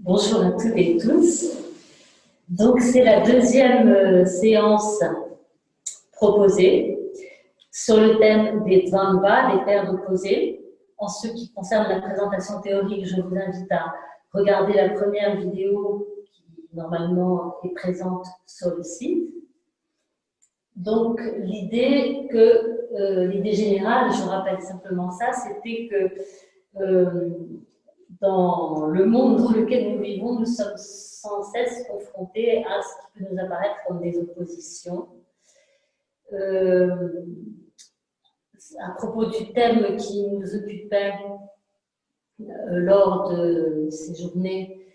Bonjour à toutes et tous. Donc, c'est la deuxième séance proposée sur le thème des Dvandva, des paires d'opposés. En ce qui concerne la présentation théorique, je vous invite à regarder la première vidéo qui, normalement, est présente sur le site. Donc, l'idée générale, je rappelle simplement ça, c'était que dans le monde dans lequel nous vivons, nous sommes sans cesse confrontés à ce qui peut nous apparaître comme des oppositions. À propos du thème qui nous occupait lors de ces journées,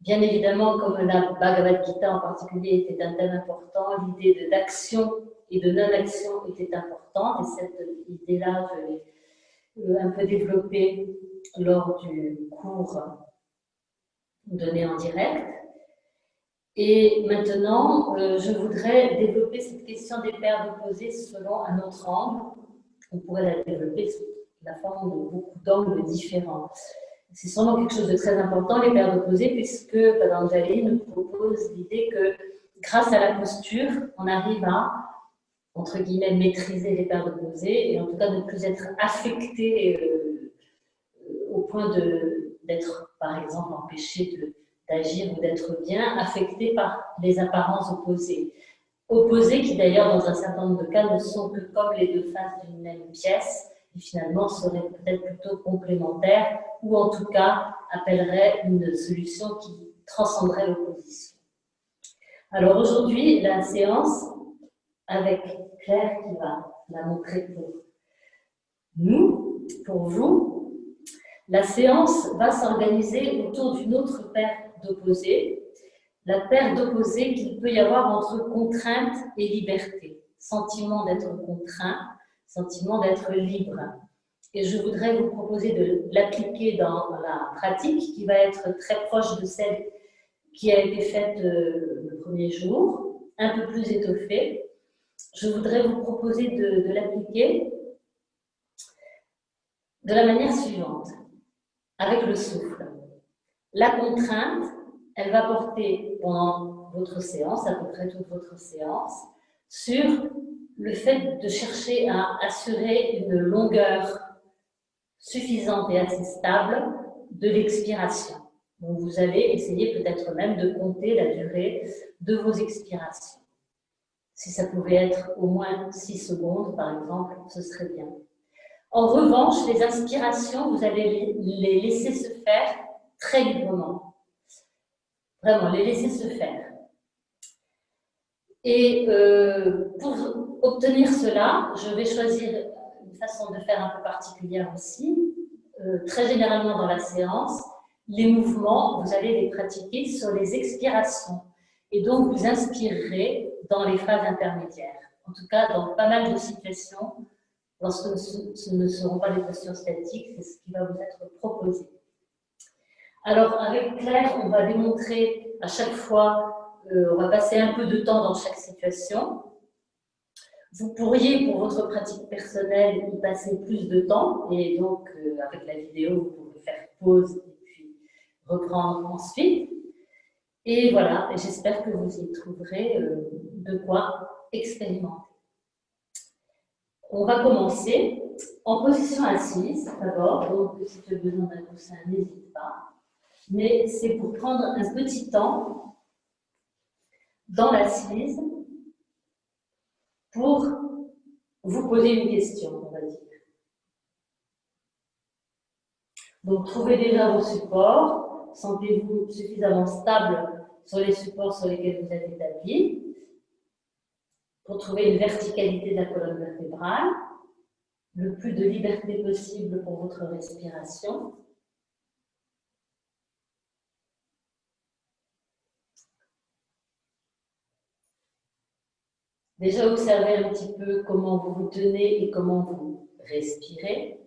bien évidemment, comme la Bhagavad Gita en particulier était un thème important, l'idée d'action et de non-action était importante, et cette idée-là, je l'ai un peu développée lors du cours donné en direct. Et maintenant, je voudrais développer cette question des paires d'opposés selon un autre angle. On pourrait la développer sous la forme de beaucoup d'angles différents. C'est sûrement quelque chose de très important, les paires d'opposés, puisque Patanjali nous propose l'idée que grâce à la posture, on arrive à, entre guillemets, maîtriser les paires d'opposés et en tout cas ne plus être affecté au point d'être, par exemple, empêché d'agir ou d'être bien, affecté par les apparences opposées. Opposées qui, d'ailleurs, dans un certain nombre de cas, ne sont que comme les deux faces d'une même pièce et finalement seraient peut-être plutôt complémentaires ou en tout cas appelleraient une solution qui transcenderait l'opposition. Alors aujourd'hui, la séance avec Claire qui va la montrer pour nous, pour vous, la séance va s'organiser autour d'une autre paire d'opposés, la paire d'opposés qu'il peut y avoir entre contrainte et liberté. Sentiment d'être contraint, sentiment d'être libre. Et je voudrais vous proposer de l'appliquer dans la pratique qui va être très proche de celle qui a été faite le premier jour, un peu plus étoffée. Je voudrais vous proposer de l'appliquer de la manière suivante, avec le souffle. La contrainte, elle va porter pendant votre séance, à peu près toute votre séance, sur le fait de chercher à assurer une longueur suffisante et assez stable de l'expiration. Donc vous allez essayer peut-être même de compter la durée de vos expirations. Si ça pouvait être au moins 6 secondes, par exemple, ce serait bien. En revanche, les inspirations, vous allez les laisser se faire très librement. Vraiment, les laisser se faire. Et pour obtenir cela, je vais choisir une façon de faire un peu particulière aussi. Très généralement dans la séance, les mouvements, vous allez les pratiquer sur les expirations. Et donc, vous inspirerez dans les phases intermédiaires. En tout cas, dans pas mal de situations, lorsque ce ne seront pas des postures statiques, c'est ce qui va vous être proposé. Alors, avec Claire, on va démontrer à chaque fois, on va passer un peu de temps dans chaque situation. Vous pourriez, pour votre pratique personnelle, y passer plus de temps, et donc, avec la vidéo, vous pouvez faire pause et puis reprendre ensuite. Et voilà, j'espère que vous y trouverez de quoi expérimenter. On va commencer en position assise, d'abord, donc si tu as besoin d'un coussin, n'hésite pas. Mais c'est pour prendre un petit temps dans l'assise pour vous poser une question, on va dire. Donc, trouvez déjà vos supports. Sentez-vous suffisamment stable sur les supports sur lesquels vous êtes établi pour trouver une verticalité de la colonne vertébrale, le plus de liberté possible pour votre respiration. Déjà, observez un petit peu comment vous vous tenez et comment vous respirez.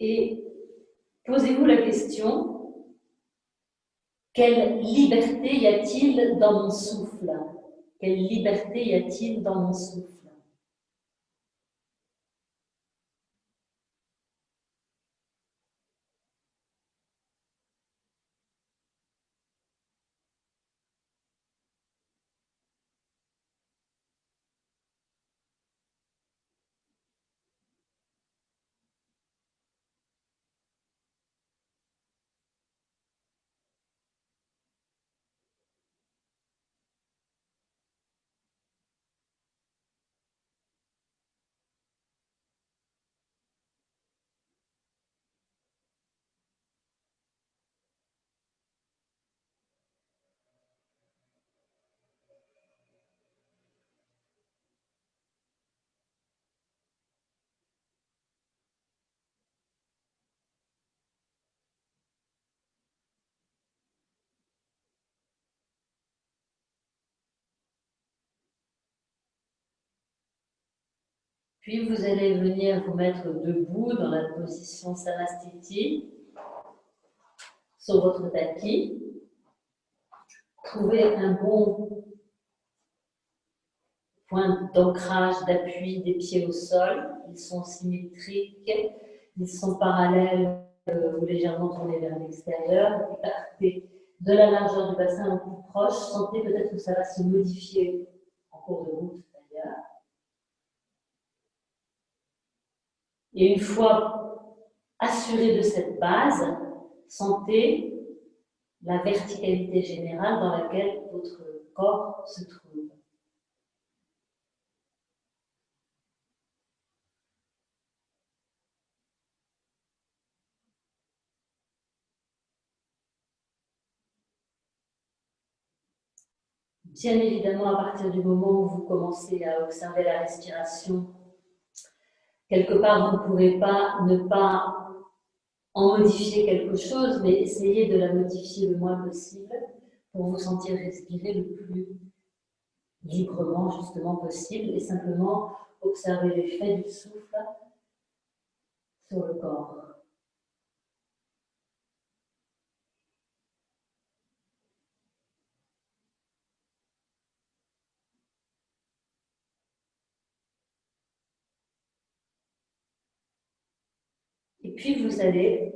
Et posez-vous la question, quelle liberté y a-t-il dans mon souffle? Quelle liberté y a-t-il dans mon souffle? Puis vous allez venir vous mettre debout dans la position Samastiti sur votre tapis. Trouvez un bon point d'ancrage, d'appui des pieds au sol. Ils sont symétriques, ils sont parallèles ou légèrement tournés vers l'extérieur. Partez de la largeur du bassin au plus proche. Sentez peut-être que ça va se modifier en cours de route d'ailleurs. Et une fois assuré de cette base, sentez la verticalité générale dans laquelle votre corps se trouve. Bien évidemment, à partir du moment où vous commencez à observer la respiration, quelque part, vous ne pourrez pas ne pas en modifier quelque chose, mais essayez de la modifier le moins possible pour vous sentir respirer le plus librement, justement, possible, et simplement observer l'effet du souffle sur le corps. Et puis, vous allez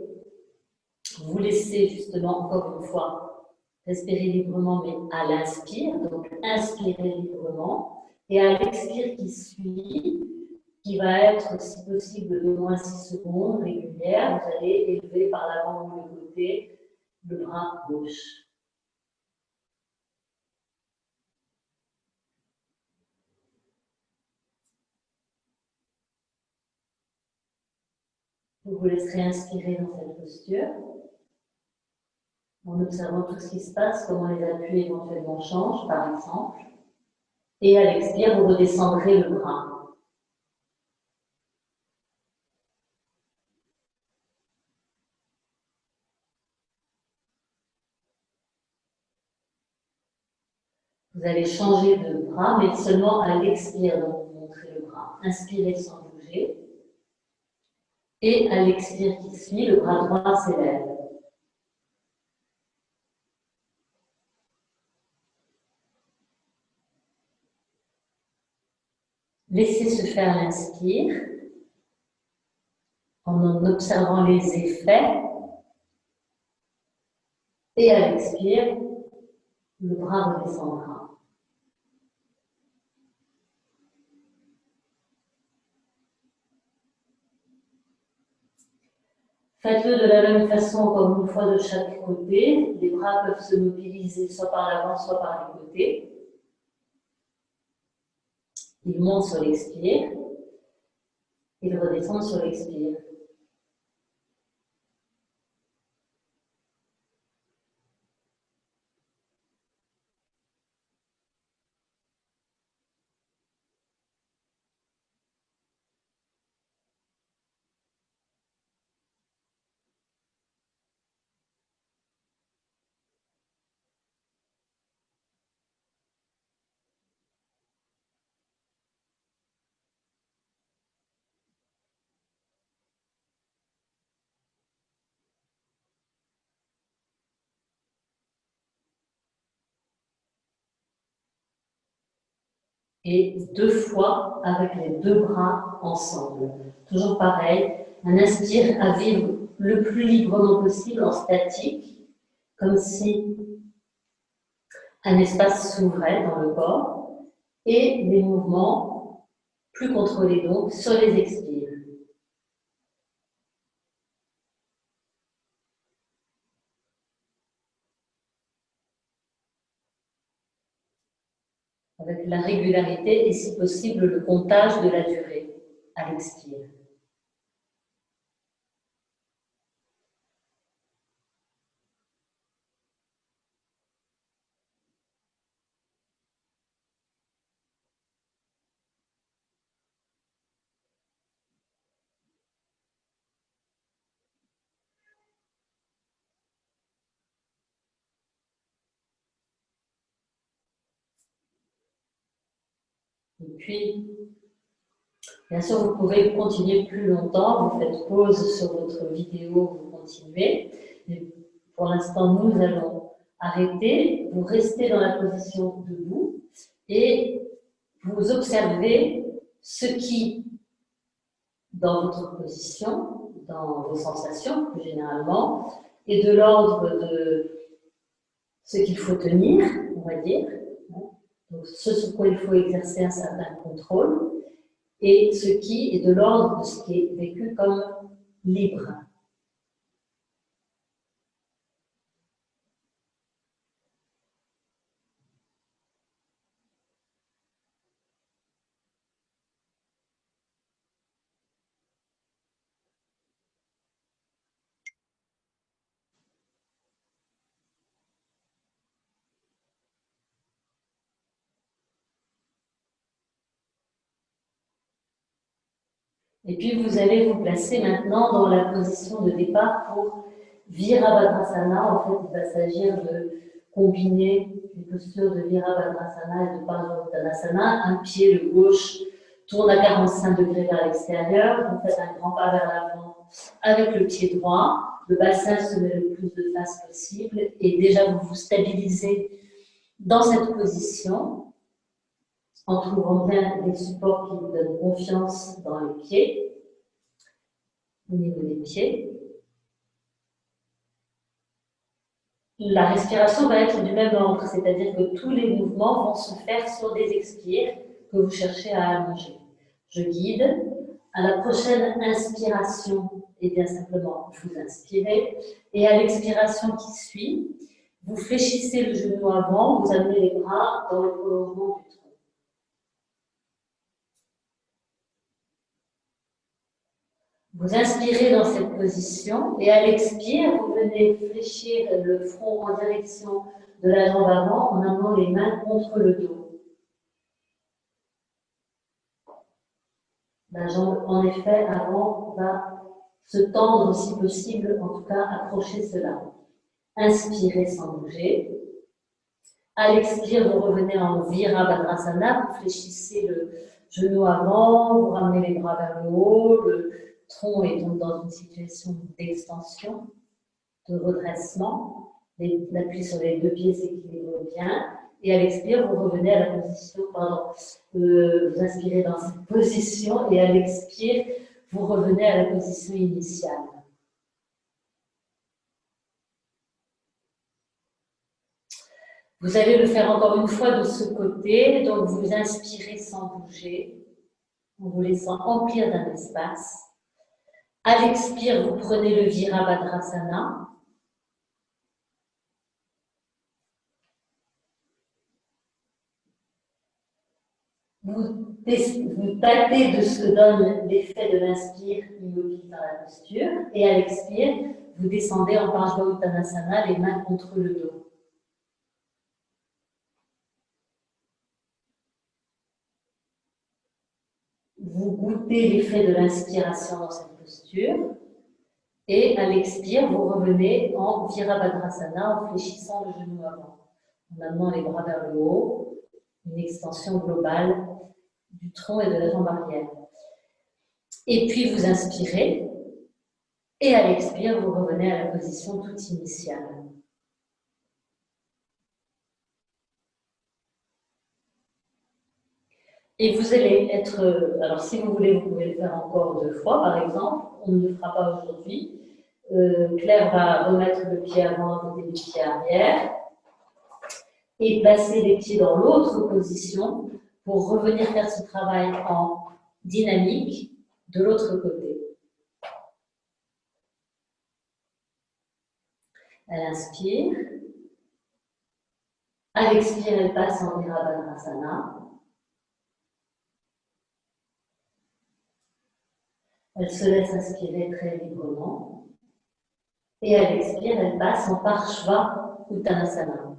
vous laisser, justement, encore une fois, respirer librement, mais à l'inspire, donc inspirez librement, et à l'expire qui suit, qui va être, si possible, de moins 6 secondes régulière, vous allez élever par l'avant ou le côté le bras gauche. Vous vous laisserez inspirer dans cette posture, en observant tout ce qui se passe, comment les appuis éventuellement changent, par exemple. Et à l'expire, vous redescendrez le bras. Vous allez changer de bras, mais seulement à l'expire, donc vous montrez le bras. Inspirez sans bouger. Et à l'expire qui suit, le bras droit s'élève. Laissez se faire l'inspire en observant les effets. Et à l'expire, le bras redescendra. Faites-le de la même façon, encore une fois, de chaque côté. Les bras peuvent se mobiliser soit par l'avant, soit par les côtés. Ils montent sur l'expire. Ils redescendent sur l'expire. Et 2 fois avec les 2 bras ensemble. Toujours pareil, on inspire à vivre le plus librement possible en statique, comme si un espace s'ouvrait dans le corps, et des mouvements plus contrôlés donc sur les expires. Avec la régularité et si possible le comptage de la durée à l'expire. Et puis, Bien sûr, vous pouvez continuer plus longtemps, vous faites pause sur votre vidéo, vous continuez. Mais pour l'instant, nous allons arrêter, vous restez dans la position debout et vous observez ce qui, dans votre position, dans vos sensations plus généralement, est de l'ordre de ce qu'il faut tenir, on va dire, donc ce sur quoi il faut exercer un certain contrôle, et ce qui est de l'ordre de ce qui est vécu comme libre. Et puis vous allez vous placer maintenant dans la position de départ pour Virabhadrasana. En fait, il va s'agir de combiner les postures de Virabhadrasana et de Parsvottanasana. Un pied, le gauche, tourne à 45 degrés vers l'extérieur. Vous faites un grand pas vers l'avant avec le pied droit. Le bassin se met le plus de face possible. Et déjà, vous vous stabilisez dans cette position en trouvant bien des supports qui vous donnent confiance dans les pieds, au niveau des pieds. La respiration va être du même ordre, c'est-à-dire que tous les mouvements vont se faire sur des expires que vous cherchez à allonger. Je guide. À la prochaine inspiration, et bien simplement, vous inspirez. Et à l'expiration qui suit, vous fléchissez le genou avant, vous amenez les bras dans le prolongement du tronc. Vous inspirez dans cette position et à l'expire, vous venez fléchir le front en direction de la jambe avant en amenant les mains contre le dos. La jambe, en effet, avant va se tendre si possible, en tout cas accrocher cela. Inspirez sans bouger. À l'expire, vous revenez en Virabhadrasana, vous fléchissez le genou avant, vous ramenez les bras vers le haut, le tronc est donc dans une situation d'extension, de redressement. L'appui sur les deux pieds s'équilibre bien. Et à l'expire, vous revenez à la position, vous inspirez dans cette position et à l'expire, vous revenez à la position initiale. Vous allez le faire encore une fois de ce côté, donc vous inspirez sans bouger, en vous laissant emplir d'un espace. À l'expire, vous prenez le Virabhadrasana. Vous tâtez de ce que donne l'effet de l'inspire immobile dans la posture. Et à l'expire, vous descendez en Parsvottanasana, les mains contre le dos. Vous goûtez l'effet de l'inspiration dans cette posture. Et à l'expire, vous revenez en Virabhadrasana en fléchissant le genou avant, en amenant les bras vers le haut, une extension globale du tronc et de la jambe arrière. Et puis vous inspirez, et à l'expire, vous revenez à la position toute initiale. Et vous allez être, alors si vous voulez, vous pouvez le faire encore 2 fois, par exemple, on ne le fera pas aujourd'hui. Claire va remettre le pied avant à côté du pied arrière et placer les pieds dans l'autre position pour revenir faire ce travail en dynamique de l'autre côté. Elle inspire. À l'expire, elle passe en Virabhadrasana. Elle se laisse inspirer très librement. Et à l'expire, elle passe en Parsvottanasana.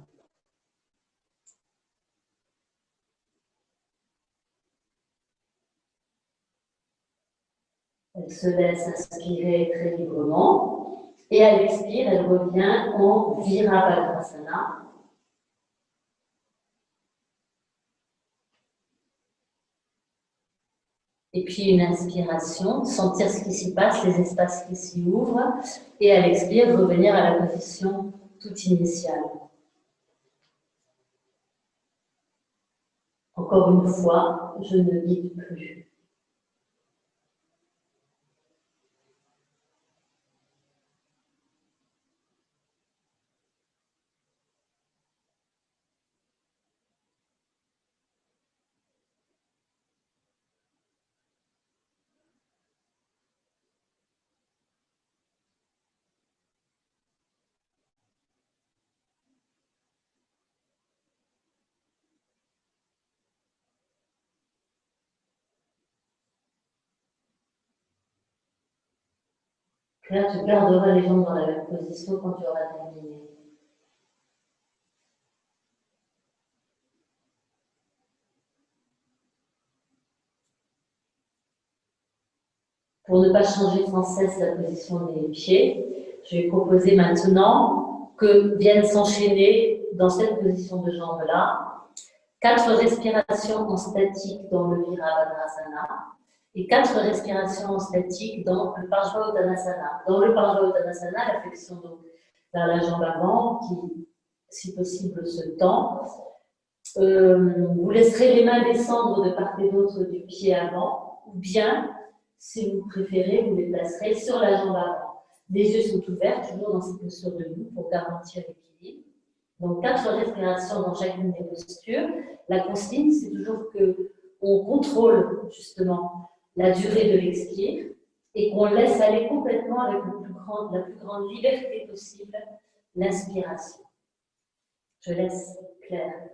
Elle se laisse inspirer très librement. Et à l'expire, elle revient en Virabhadrasana. Et puis une inspiration, sentir ce qui s'y passe, les espaces qui s'y ouvrent, et à l'expire, revenir à la position toute initiale. Encore une fois, je ne guide plus. Là, tu garderas les jambes dans la même position quand tu auras terminé. Pour ne pas changer sans cesse la position des pieds, je vais proposer maintenant que viennent s'enchaîner dans cette position de jambes-là 4 respirations en statique dans le Virabhadrasana et 4 respirations en statique dans le Parshva-Uttanasana. Dans le Parshva-Uttanasana, la flexion donc vers la jambe avant qui, si possible, se tend. Vous laisserez les mains descendre de part et d'autre du pied avant, ou bien, si vous préférez, vous les placerez sur la jambe avant. Les yeux sont ouverts, toujours dans cette posture debout pour garantir l'équilibre. Donc, 4 respirations dans chacune des postures. La consigne, c'est toujours qu'on contrôle justement la durée de l'expire et qu'on laisse aller complètement avec la plus grande liberté possible l'inspiration. Je laisse Claire.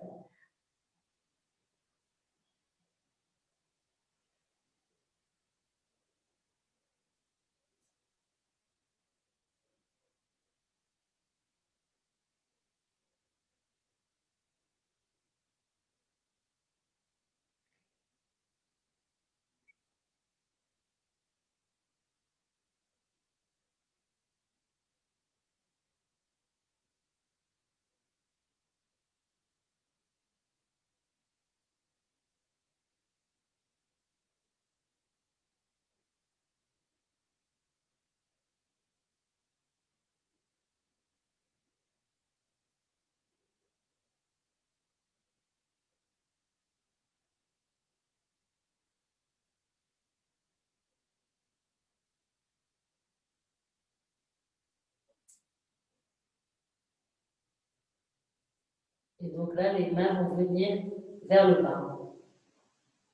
Et donc là, les mains vont venir vers le bas.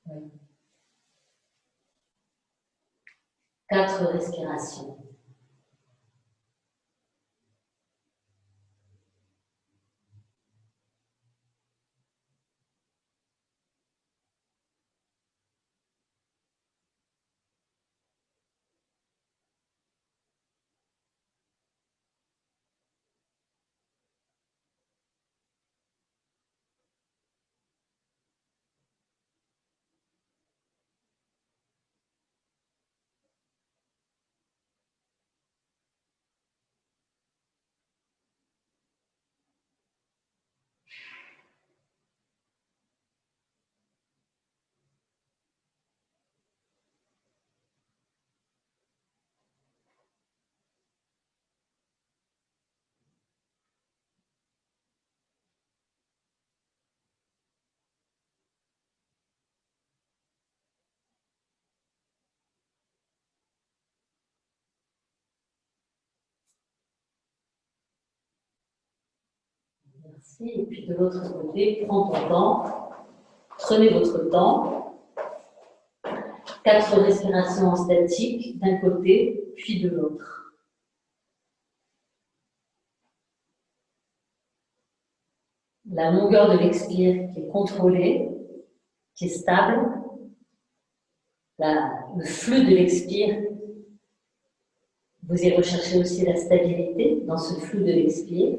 Oui. 4 respirations. Merci. Et puis de l'autre côté, prends ton temps. Prenez votre temps. 4 respirations en statique d'un côté, puis de l'autre. La longueur de l'expire qui est contrôlée, qui est stable. Le flux de l'expire, vous y recherchez aussi la stabilité dans ce flux de l'expire.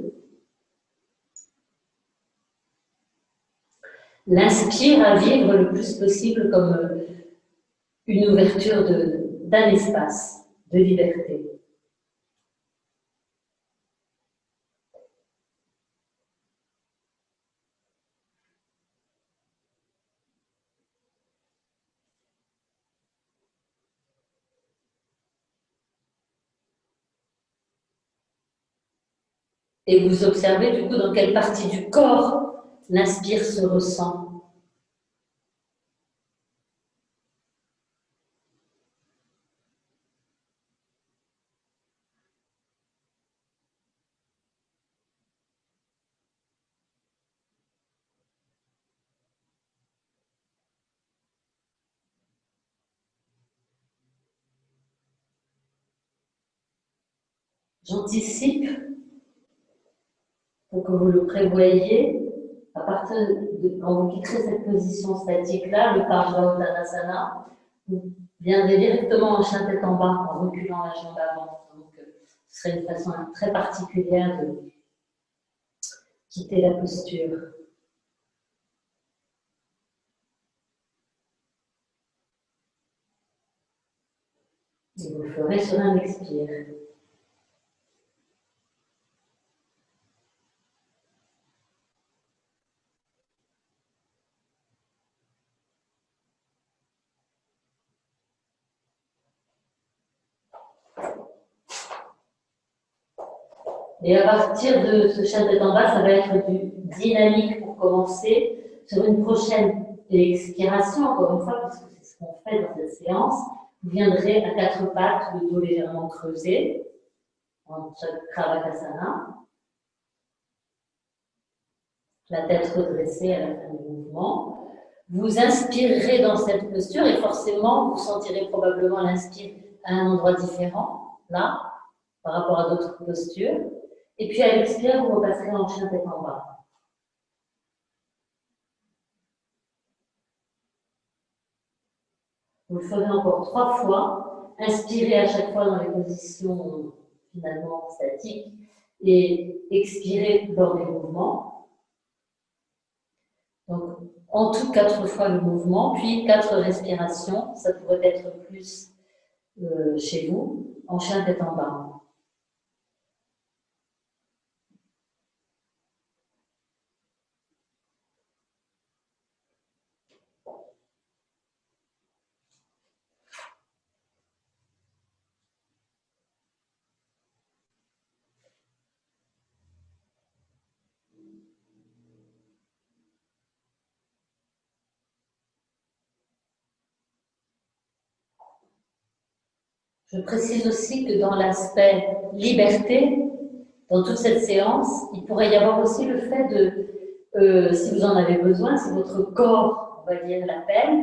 L'inspire à vivre le plus possible comme une ouverture d'un espace de liberté. Et vous observez du coup dans quelle partie du corps l'inspire se ressent. J'anticipe pour que vous le prévoyez. À partir de quand vous quitterez cette position statique-là, le Parja Uttanasana, vous viendrez directement en chien tête en bas en reculant la jambe avant. Donc, ce serait une façon très particulière de quitter la posture. Et vous le ferez sur un expire. Et à partir de ce chien tête en bas, ça va être du dynamique pour commencer. Sur une prochaine expiration, encore une fois, parce que c'est ce qu'on fait dans cette séance, vous viendrez à quatre pattes, le dos légèrement creusé, en Chakravakasana, la tête redressée à la fin du mouvement. Vous inspirerez dans cette posture et forcément, vous sentirez probablement l'inspire à un endroit différent, là, par rapport à d'autres postures. Et puis à l'expire, vous repasserez en chien tête en bas. Vous le ferez encore 3 fois. Inspirez à chaque fois dans les positions finalement statiques et expirez lors des mouvements. Donc, en tout 4 fois le mouvement, puis 4 respirations. Ça pourrait être plus chez vous, en chien tête en bas. Je précise aussi que dans l'aspect liberté, dans toute cette séance, il pourrait y avoir aussi le fait de, si vous en avez besoin, si votre corps, on va dire, l'appelle,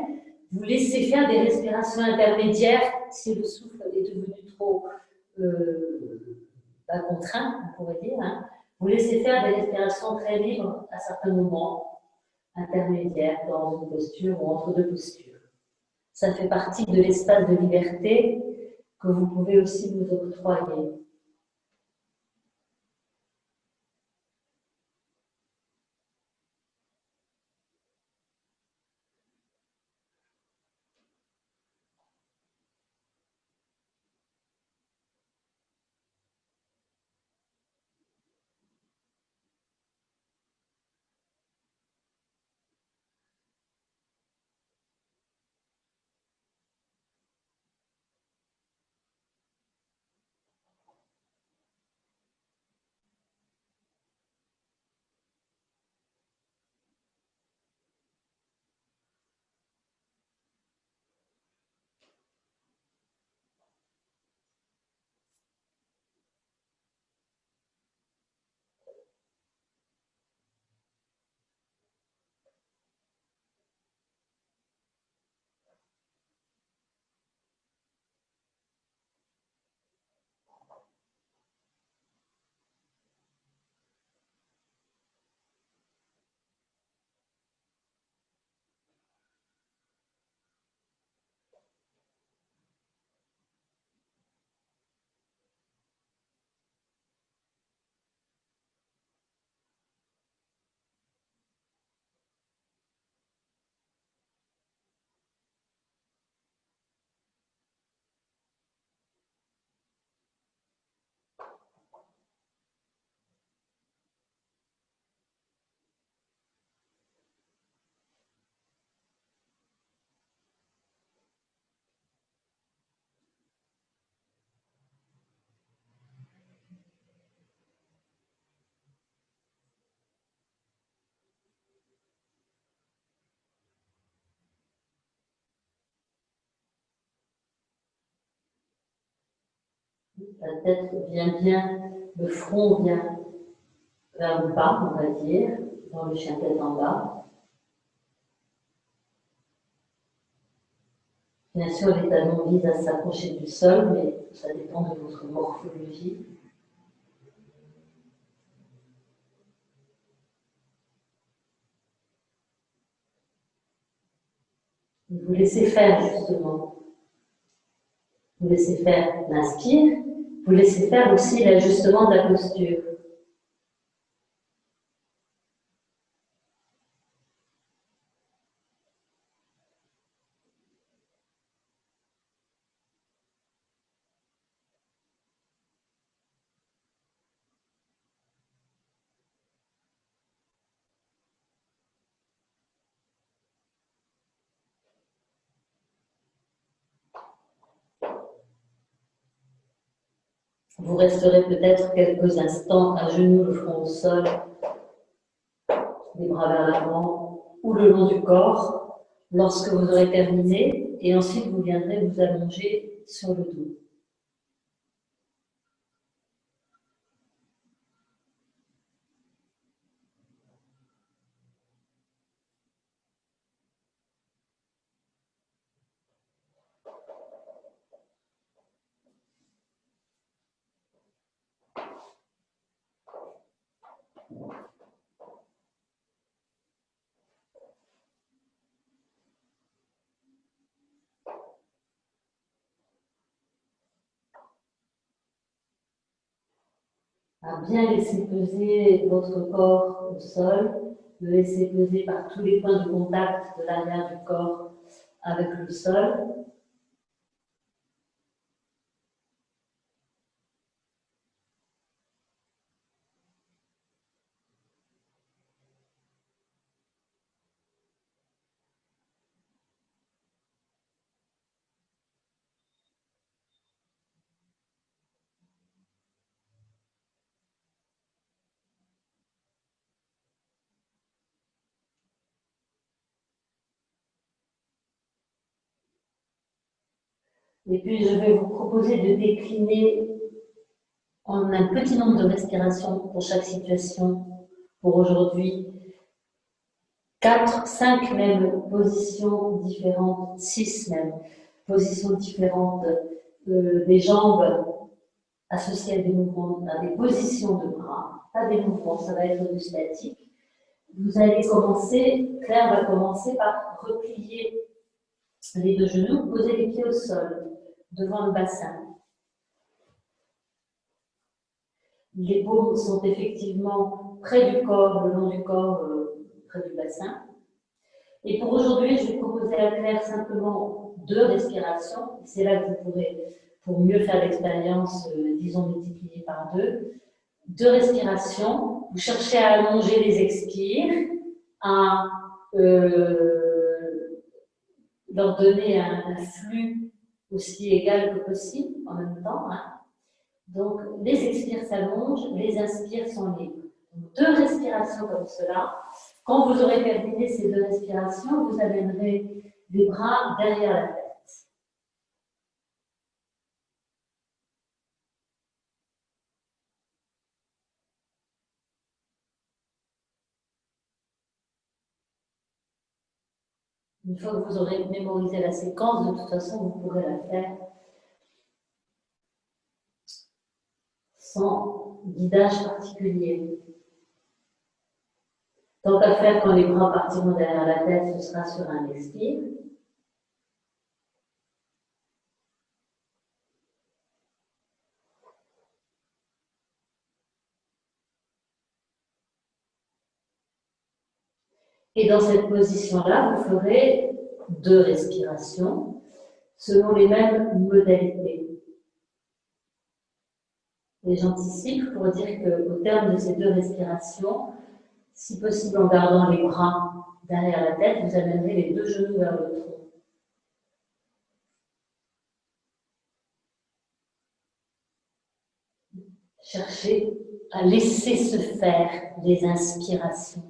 vous laissez faire des respirations intermédiaires si le souffle est devenu trop contraint, on pourrait dire. Hein. Vous laissez faire des respirations très libres à certains moments intermédiaires dans une posture ou entre deux postures. Ça fait partie de l'espace de liberté que vous pouvez aussi vous octroyer. la tête vient bien, le front vient vers le bas, on va dire, dans le chien tête en bas. Bien sûr, les talons visent à s'approcher du sol, mais ça dépend de votre morphologie. Vous laissez faire, justement. Vous laissez faire l'inspire, vous laissez faire aussi l'ajustement de la posture. Vous resterez peut-être quelques instants à genoux, le front au sol, les bras vers l'avant ou le long du corps lorsque vous aurez terminé, et ensuite vous viendrez vous allonger sur le dos. À bien laisser peser votre corps au sol, le laisser peser par tous les points de contact de l'arrière du corps avec le sol. Et puis, je vais vous proposer de décliner en un petit nombre de respirations pour chaque situation. Pour aujourd'hui, 4, 5 même positions différentes, 6 même positions différentes des jambes associées à des mouvements, à des positions de bras, pas des mouvements, ça va être du statique. Vous allez commencer, Claire va commencer par replier les deux genoux, poser les pieds au sol, devant le bassin. Les paumes sont effectivement près du corps, le long du corps, près du bassin. Et pour aujourd'hui, je vais proposer à Claire simplement 2 respirations. C'est là que vous pourrez, pour mieux faire l'expérience, disons multiplier par 2. 2 respirations. Vous cherchez à allonger les expires, à leur donner un flux aussi égal que possible en même temps. Hein. Donc, les expires s'allongent, les inspires sont libres. Donc, 2 respirations comme cela. Quand vous aurez terminé ces 2 respirations, vous amènerez les bras derrière la tête. Une fois que vous aurez mémorisé la séquence, de toute façon, vous pourrez la faire sans guidage particulier. Tant qu'à faire, quand les bras partiront derrière la tête, ce sera sur un expire. Et dans cette position-là, vous ferez 2 respirations selon les mêmes modalités. Et j'anticipe pour dire qu'au terme de ces 2 respirations, si possible en gardant les bras derrière la tête, vous amènerez les 2 genoux vers le tronc. Cherchez à laisser se faire les inspirations.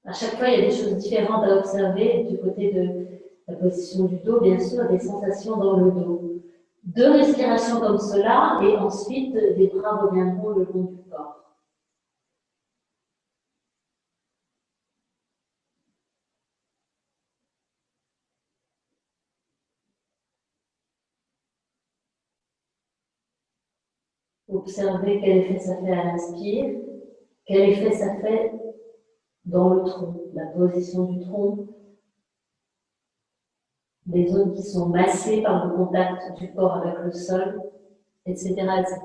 À chaque fois, il y a des choses différentes à observer du côté de la position du dos, bien sûr, des sensations dans le dos. 2 respirations comme cela, et ensuite, les bras reviendront le long du corps. Observez quel effet ça fait à l'inspire, quel effet ça fait dans le tronc, la position du tronc, les zones qui sont massées par le contact du corps avec le sol, etc., etc.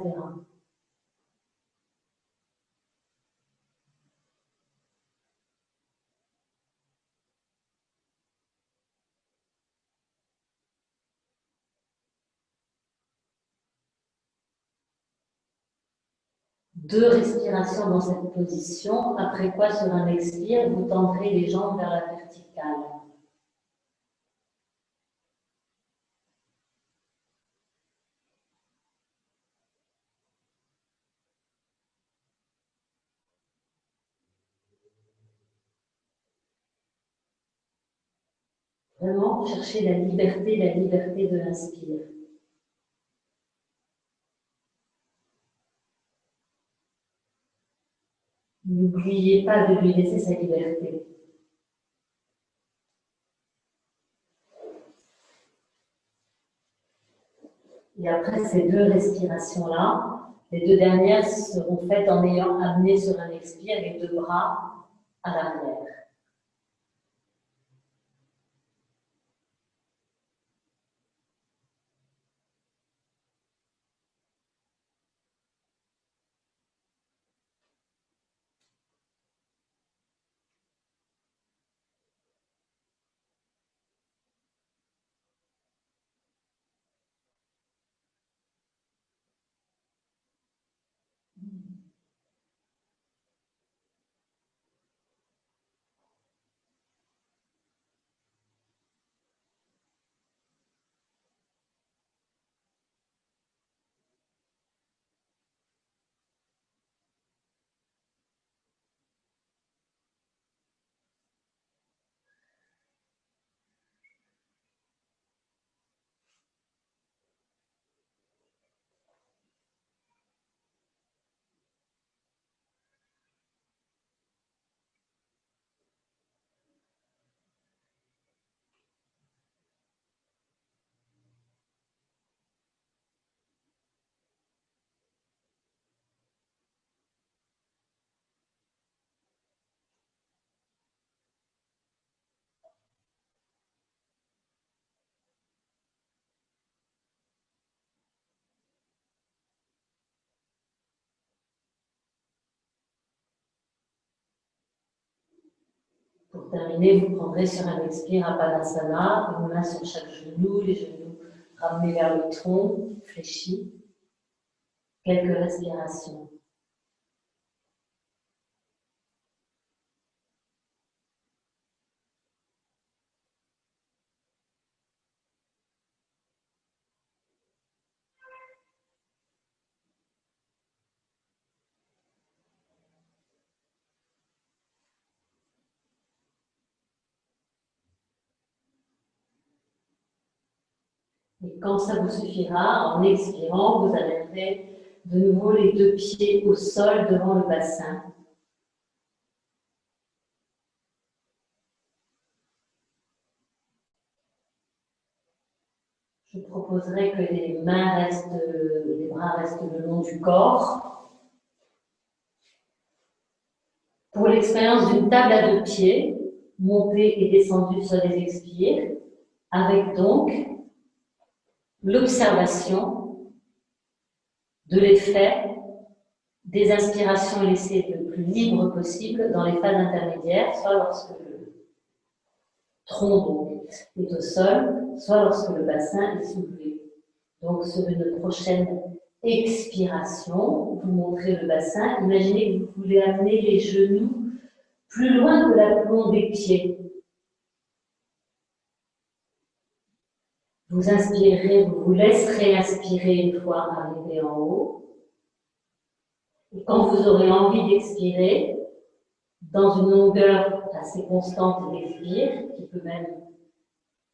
Deux respirations dans cette position, après quoi, sur un expire, vous tendrez les jambes vers la verticale. Vraiment, cherchez la liberté de l'inspire. N'oubliez pas de lui laisser sa liberté. Et après ces 2 respirations-là, les 2 dernières seront faites en ayant amené sur un expire les 2 bras à l'arrière. Pour terminer, vous prendrez sur un expire à Padasana, une main sur chaque genou, les genoux ramenés vers le tronc, fléchis. Quelques respirations. Et quand ça vous suffira, en expirant, vous amènerez de nouveau les 2 pieds au sol devant le bassin. Je proposerai que les bras restent le long du corps. Pour l'expérience d'une table à 2 pieds, montée et descendue sur les expires, avec donc l'observation de l'effet des inspirations laissées le plus libre possible dans les phases intermédiaires, soit lorsque le tronc est au sol, soit lorsque le bassin est soulevé. Donc sur une prochaine expiration, vous montrez le bassin, imaginez que vous voulez amener les genoux plus loin que l'aplomb des pieds. Vous inspirez, vous vous laisserez inspirer une fois arrivé en haut. Et quand vous aurez envie d'expirer, dans une longueur assez constante d'expire, qui peut même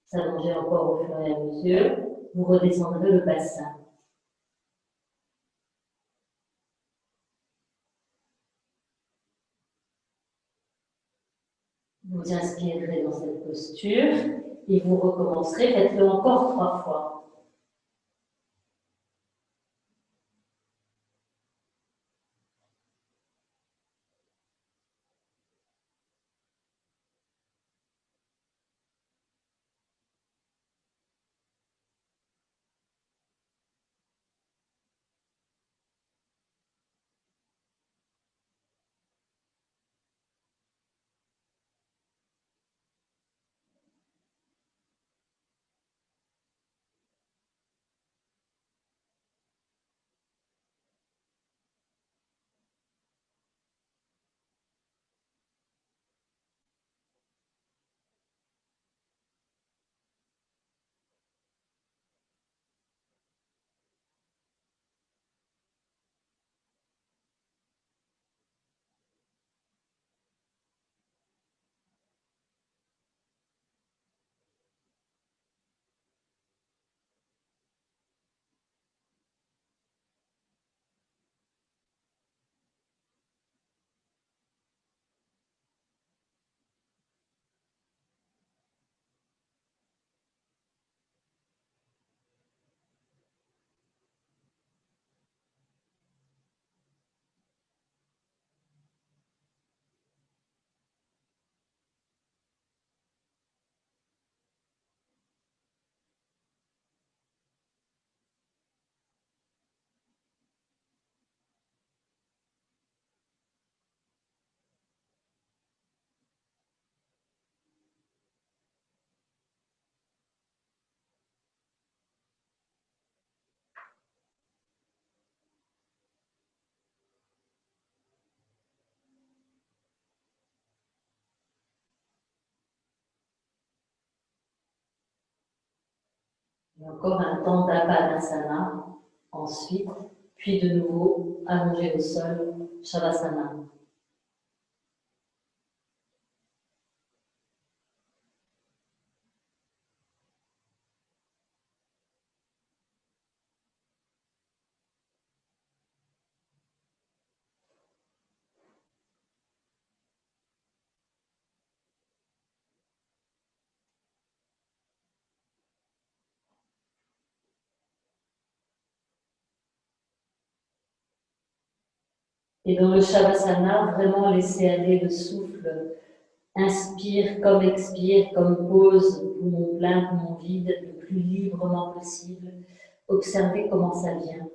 s'allonger encore au fur et à mesure. Vous redescendrez le bassin. Vous inspirerez dans cette posture et vous recommencerez. Faites-le encore 3 fois. Et encore un temps d'Apadasana ensuite, puis de nouveau allongé au sol, Shavasana. Et dans le Shavasana, vraiment laisser aller le souffle. Inspire comme expire, comme pose, poumon plein, poumon vide, le plus librement possible. Observez comment ça vient.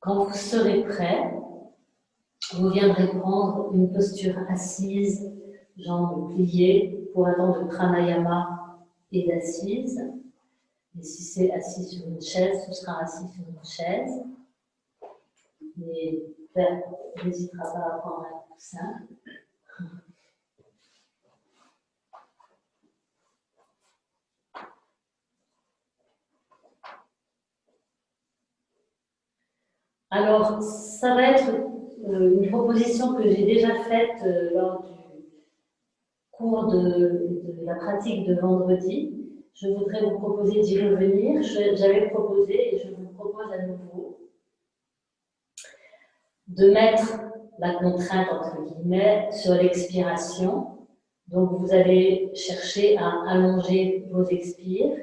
Quand vous serez prêt, vous viendrez prendre une posture assise, jambes pliées, pour un temps de pranayama et d'assise. Et si c'est assis sur une chaise, ce sera assis sur une chaise. Et n'hésitera pas à prendre un coussin. Alors, ça va être une proposition que j'ai déjà faite lors du cours de la pratique de vendredi. Je voudrais vous proposer d'y revenir. J'avais proposé et je vous propose à nouveau de mettre la contrainte, entre guillemets, sur l'expiration Donc, vous allez chercher à allonger vos expires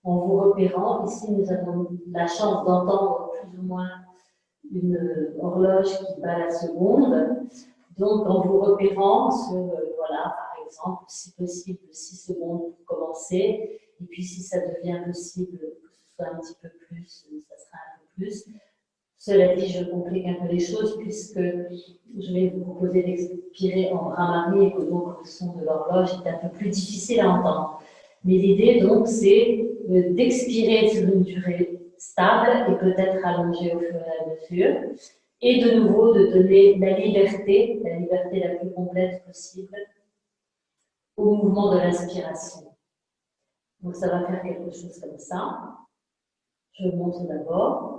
en vous repérant. Ici, nous avons la chance d'entendre plus ou moins une horloge qui bat la seconde. Donc, en vous repérant sur, voilà, par exemple, si possible, 6 secondes pour commencer. Et puis, si ça devient possible que ce soit un petit peu plus, ça sera un peu plus. Cela dit, je complique un peu les choses puisque je vais vous proposer d'expirer en bras-marie et que donc le son de l'horloge est un peu plus difficile à entendre. Mais l'idée, donc, c'est d'expirer sur une durée stable et peut-être allongée au fur et à mesure. Et de nouveau, de donner la liberté la plus complète possible au mouvement de l'inspiration. Donc, ça va faire quelque chose comme ça. Je vous montre d'abord.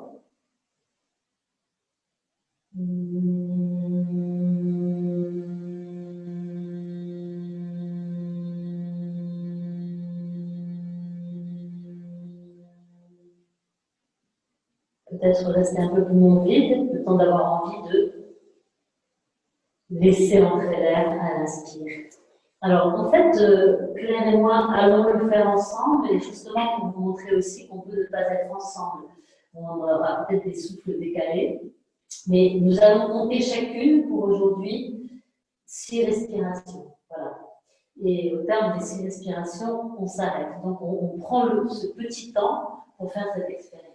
Peut-être rester un peu moins vide, le temps d'avoir envie de laisser entrer l'air à l'inspire. Alors, en fait, Claire et moi allons le faire ensemble, et justement pour vous montrer aussi qu'on peut ne pas être ensemble. On aura peut-être des souffles décalés, mais nous allons compter chacune pour aujourd'hui 6 respirations. Voilà. Et au terme des 6 respirations, on s'arrête. Donc, on prend ce petit temps pour faire cette expérience.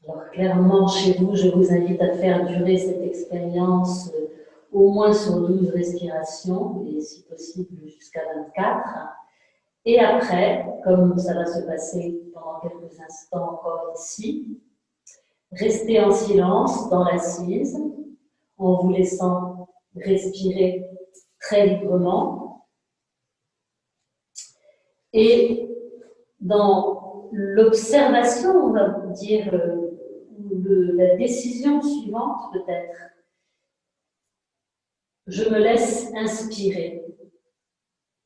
Alors clairement, chez vous, je vous invite à faire durer cette expérience au moins sur 12 respirations, et si possible jusqu'à 24. Et après, comme ça va se passer pendant quelques instants encore ici, restez en silence dans l'assise, en vous laissant respirer très librement. Et dans l'observation, on va dire, la décision suivante peut-être, Je me laisse inspirer.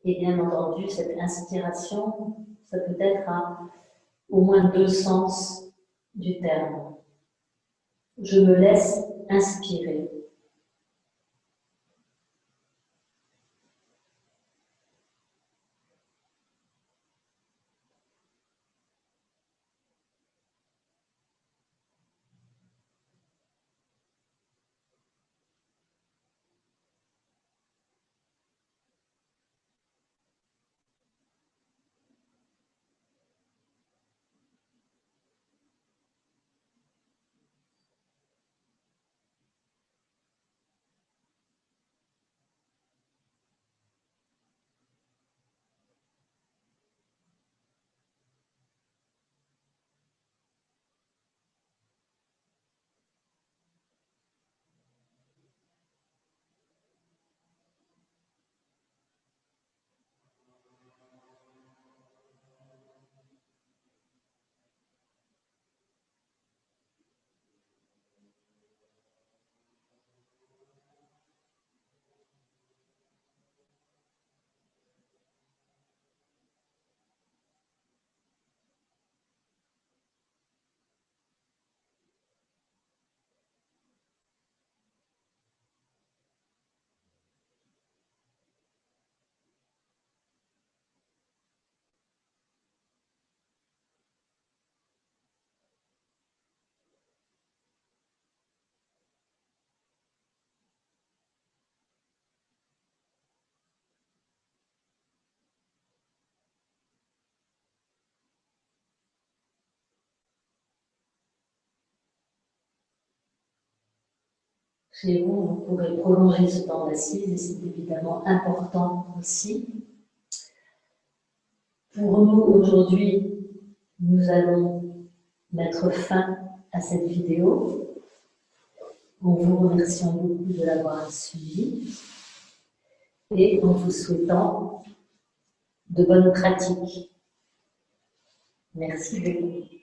Et bien entendu, cette inspiration, ça peut être à au moins 2 sens du terme. Je me laisse inspirer. Chez vous, vous pourrez prolonger ce temps d'assise et c'est évidemment important aussi. Pour nous, aujourd'hui, nous allons mettre fin à cette vidéo en vous remerciant beaucoup de l'avoir suivi et en vous souhaitant de bonnes pratiques. Merci beaucoup.